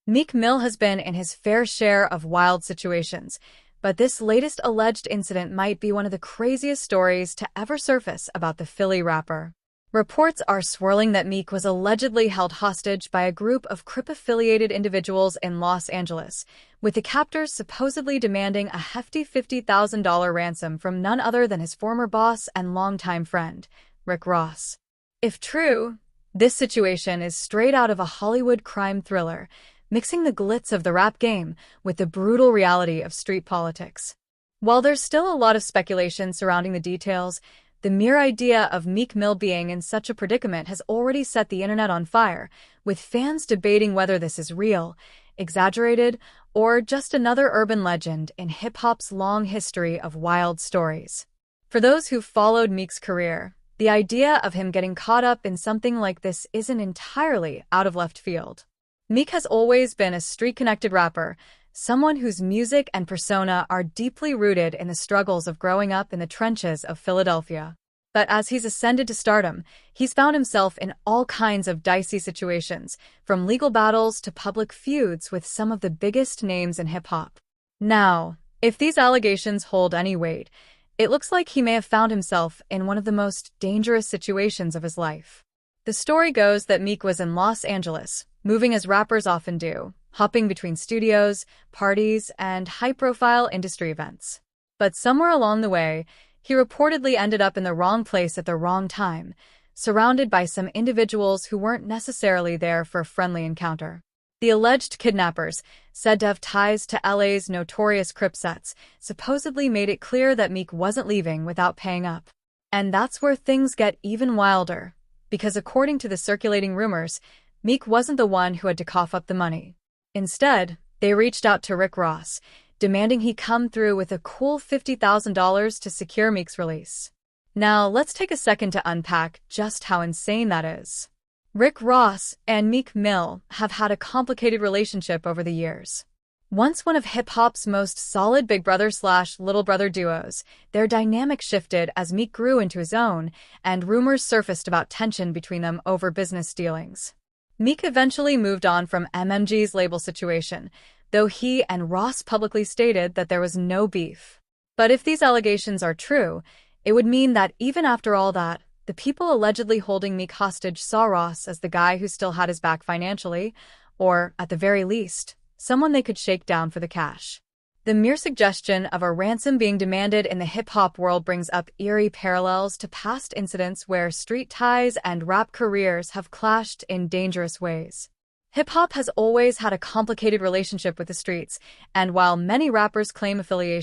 Meek Mill has been in his fair share of wild situations, but this latest alleged incident might be one of the craziest stories to ever surface about the Philly rapper. Reports are swirling that Meek was allegedly held hostage by a group of Crip-affiliated individuals in Los Angeles, with the captors supposedly demanding a hefty $50,000 ransom from none other than his former boss and longtime friend, Rick Ross. If true, this situation is straight out of a Hollywood crime thriller, mixing the glitz of the rap game with the brutal reality of street politics. While there's still a lot of speculation surrounding the details, the mere idea of Meek Mill being in such a predicament has already set the internet on fire, with fans debating whether this is real, exaggerated, or just another urban legend in hip-hop's long history of wild stories. For those who've followed Meek's career, the idea of him getting caught up in something like this isn't entirely out of left field. Meek has always been a street-connected rapper, someone whose music and persona are deeply rooted in the struggles of growing up in the trenches of Philadelphia. But as he's ascended to stardom, he's found himself in all kinds of dicey situations, from legal battles to public feuds with some of the biggest names in hip-hop. Now, if these allegations hold any weight, it looks like he may have found himself in one of the most dangerous situations of his life. The story goes that Meek was in Los Angeles, moving as rappers often do, hopping between studios, parties, and high-profile industry events. But somewhere along the way, he reportedly ended up in the wrong place at the wrong time, surrounded by some individuals who weren't necessarily there for a friendly encounter. The alleged kidnappers, said to have ties to LA's notorious Crips, supposedly made it clear that Meek wasn't leaving without paying up. And that's where things get even wilder, because according to the circulating rumors, Meek wasn't the one who had to cough up the money. Instead, they reached out to Rick Ross, demanding he come through with a cool $50,000 to secure Meek's release. Now, let's take a second to unpack just how insane that is. Rick Ross and Meek Mill have had a complicated relationship over the years. Once one of hip-hop's most solid big brother/little brother duos, their dynamic shifted as Meek grew into his own, and rumors surfaced about tension between them over business dealings. Meek eventually moved on from MMG's label situation, though he and Ross publicly stated that there was no beef. But if these allegations are true, it would mean that even after all that, the people allegedly holding Meek hostage saw Ross as the guy who still had his back financially, or, at the very least, someone they could shake down for the cash. The mere suggestion of a ransom being demanded in the hip-hop world brings up eerie parallels to past incidents where street ties and rap careers have clashed in dangerous ways. Hip-hop has always had a complicated relationship with the streets, and while many rappers claim affiliation